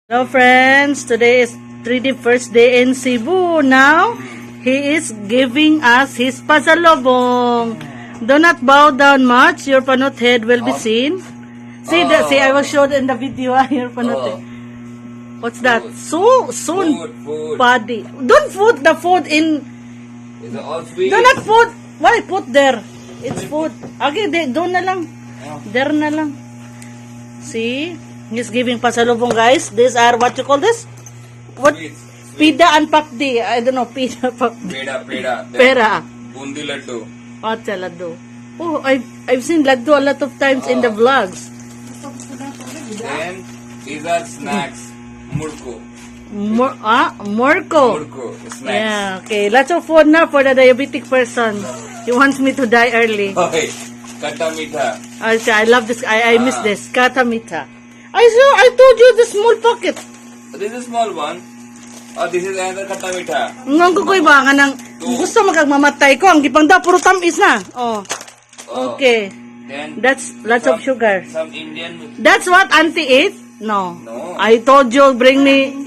Hello friends, today is 3D first day in Cebu. Now, he is giving us his pasalubong. Do not bow down much, your panot head will be seen. See, see, I will show in the video your panot head. What's that? Soon, Food. body. Don't put the food in. Is it all sweet? Do not put. Why put there? It's food. Okay, doon na lang. There na lang. See? He's giving pasalubong, guys. These are what you call this? What? Sweets. Pida and pakdi. I don't know. Pida, pakdi. Peda. Pera. Bundi laddu. What's a laddu? Oh, I've seen laddu a lot of times in the vlogs. Then these are snacks. Murko. Morco. Snacks. Yeah, okay. Lots of food now for the diabetic person. He wants me to die early. Okay. Kata mitha. I love this. I miss this. Kata mita. I told you the small pocket. This is small one. Oh, this is another kata mitha. Ngang kukoy ba nga nang gusto magmamatay ko ang gipang da puro tamis na. Oh. Okay. Then That's lots of sugar. Some Indian. That's what auntie ate? No. No. I told you bring me.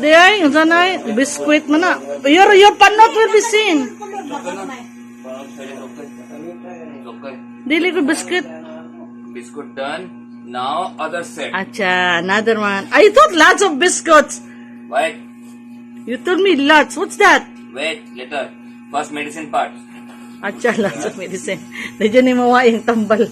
Day, unsa na biscuit man na. Your panot will be seen. Okay. Dili ko biscuit. Biscuit done. Now other set. Acha, another one. I thought lots of biscuits. Wait. You told me lots. What's that? Wait. Later. First medicine part. Acha, lots of medicine. Medyo ni mawayang tambal.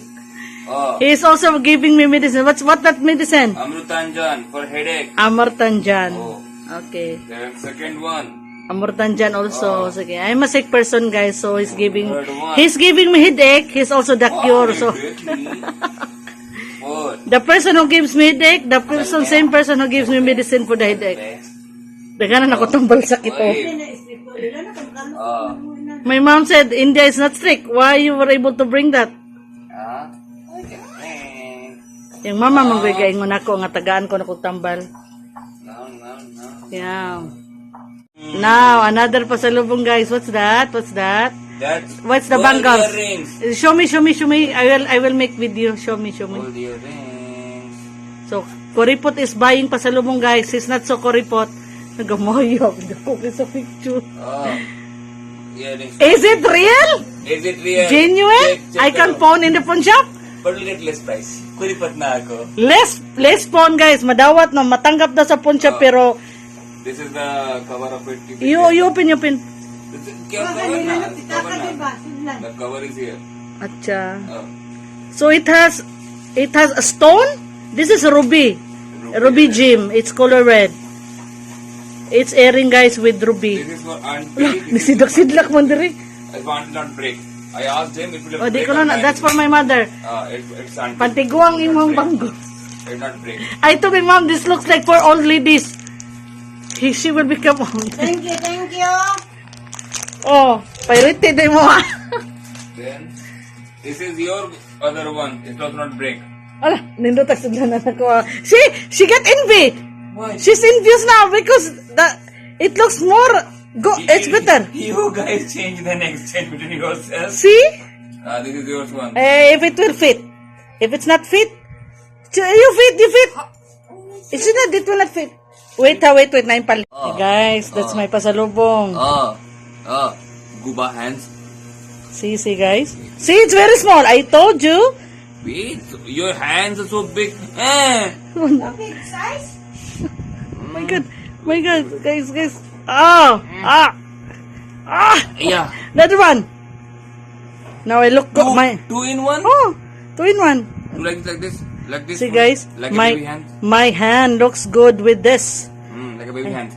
Oh. He is also giving me medicine. What that medicine? Amrutanjan for headache. Amartanjan. Oh. Okay. Then second one. Amortanjan also. Sige. I'm a sick person, guys. So he's giving Third one. me headache. He's also the cure. So Fourth. the person who gives me headache, same person who gives me medicine for the headache. Next. Daganan ako tambal sakit oh. Oh. My mom said India is not strict. Why you were able to bring that? Yung mama magbigay mo nako nga tagaan ko nako tambal. No. Yeah. Now another pasalubong, guys. What's that? What's the gold bangles? earrings. Show me. I will make video. Show me. Gold earrings. So, Koripot is buying pasalubong, guys. He's not so Koripot. Nagamayag. Dako sa picture. Oh. Earrings. Is it real? Is it real? Genuine? Check I can out. pawn in the pawn shop? But we'll get less price. Kuripat na ako. Less pawn, guys. Madawat no. Matanggap na sa pawn shop, pero This is the cover of it. you open. This is cover na. The cover is here. Acha. Oh. So it has a stone. This is ruby. Ruby gem. It's color red. It's airing, guys, with ruby. This is for auntie. Nisidak-sidlak man diri. I want not break. I asked him if it will Oh, di break. ko na. That's for my mother. It's auntie. Pantiguang imong banggo. It will not break. I told my mom, this looks like for old ladies. She will become old. Thank you. Oh, pirate day mo ah. Then this is your other one. It does not break. Ala, nindot ang sudlanan ako ah. She get envy. Why? She's envious now because it looks more it's better. You guys change the next change between yourselves. See? This is yours one. If it will fit. If it's not fit, you fit. It's not, it will not fit. Wait, nain pala. Guys, that's my pasalubong. Guba hands. See, guys. See, it's very small. I told you. Wait, your hands are so big. Big size? My God, guys. Yeah. Another one. Now I look Two in one? Oh, 2 in 1. Like this. See, guys, Like a baby hand. my hand looks good with this. Like a baby hand.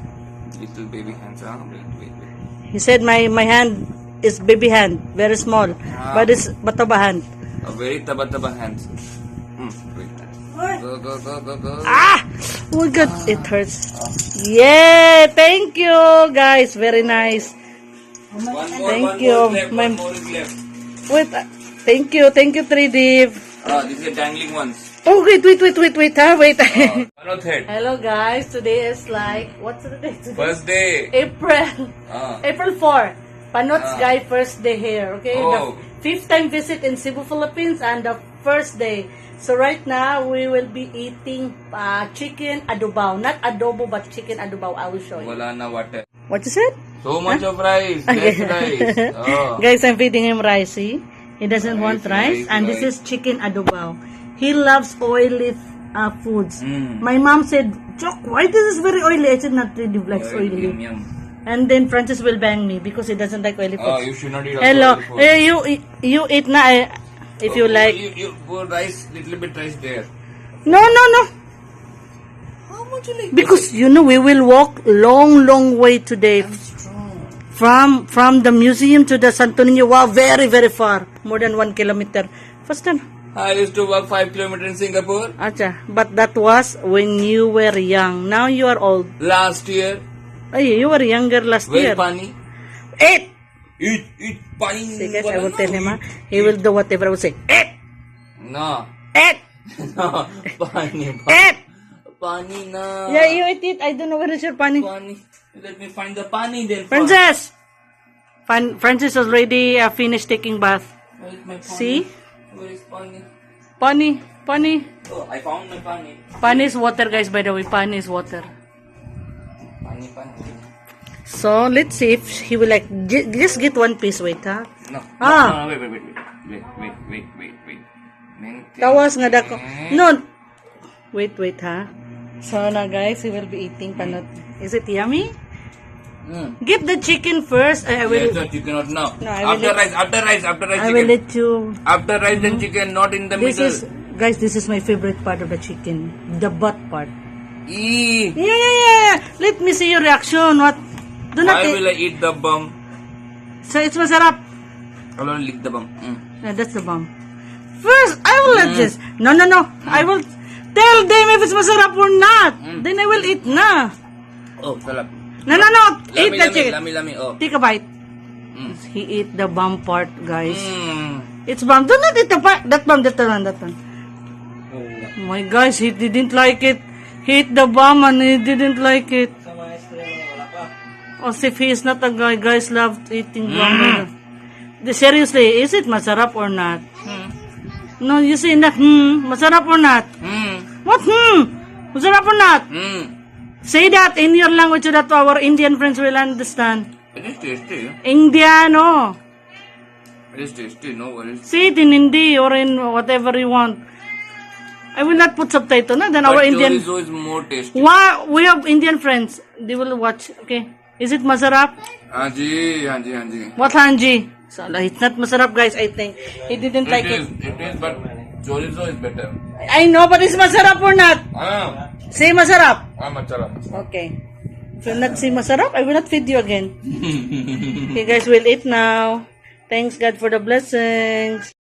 Little baby hands. Wait. He said my hand is baby hand, very small, but it's bataba hand. A very taba hands. Wait. Go. Oh my God, it hurts. Yeah, thank you, guys. Very nice. Thank you. One more is left. Wait, thank you, 3D. These are dangling ones. Oh, wait. Wait. Panot head. Hello, guys. Today is what's the day today? First day. April 4. Panot's guy first day here, okay? Oh. The fifth time visit in Cebu, Philippines, and the first day. So right now, we will be eating chicken adobo. Not adobo, but chicken adobo. I will show you. Wala na water. What you said? So much of rice. Less rice. Oh. Guys, I'm feeding him rice, see? He doesn't want rice. rice, And this rice. is chicken adobo. He loves oily foods. Mm. My mom said, Chok, why this is very oily? I said, not really likes Yum, oily. yum. And then Francis will bang me because he doesn't like oily Oh, foods. you should not eat Hello. oily food. You eat na if you like. You put rice, little bit rice there. No. How much you like? Because you know we will walk long way today from the museum to the Santo Niño. Wow, very far, more than 1 kilometer. First time. I used to walk 5 kilometers in Singapore. Acha, but that was when you were young. Now you are old. Last year. Ay, you were younger last Where year. pani? Eat. Eat pani. See guys, I will tell him. He will do whatever I will say. Eat. No. Eat. No. Pani. Eat. Pani na. Yeah, you eat it. I don't know where is your pani. Pani. Let me find the pani then. Princess. Francis already finished taking bath. Where is my pani? See? Where is pani? Pani. Oh, I found my pani. Pani is water, guys, by the way. Pani is water. Pani. So, let's see if he will like... Just get one piece. Wait, ha? No. Ah. No, wait. Tawas nga dako. No. Wait, ha? So, na guys, he will be eating panot. Is it yummy? Give the chicken first. I will... Yes, you cannot now. No, I will After rice I will chicken. let you... After rice then chicken, not in the This middle. is... Guys, this is my favorite part of the chicken. The butt part. Eee. Yeah. Let me see your reaction. What? Do not Why eat. will I eat the bum? So, it's masarap. I will lick the bum. Yeah, that's the bomb. First, I will let this. No. I will tell them if it's masarap or not. Then I will eat na. Oh, salap. No. Eat the chicken. Lami. Oh. Take a bite. He ate the bomb part, guys. Mm. It's bomb. Do not eat the part. That one. Oh my gosh, he didn't like it. He ate the bomb and he didn't like it. As if he is not a guy. Guys love eating bomb. Seriously, is it masarap or not? No, you say not, masarap or not? What, masarap or not? Say that in your language so that our Indian friends will understand. It is tasty. Indiano. It is tasty. No worries. Say it in Hindi or in whatever you want. I will not put subtitle, no? Then our But Indian... chorizo is more tasty. Wow, we have Indian friends. They will watch, okay? Is it masarap? Hanji. What hanji? So, it's not masarap, guys, I think. He didn't like it. It is, but chorizo is better. I know, but is masarap or not? Say masarap. Machala. Okay. If you not say masarap, I will not feed you again. Okay, guys, we'll eat now. Thanks God for the blessings.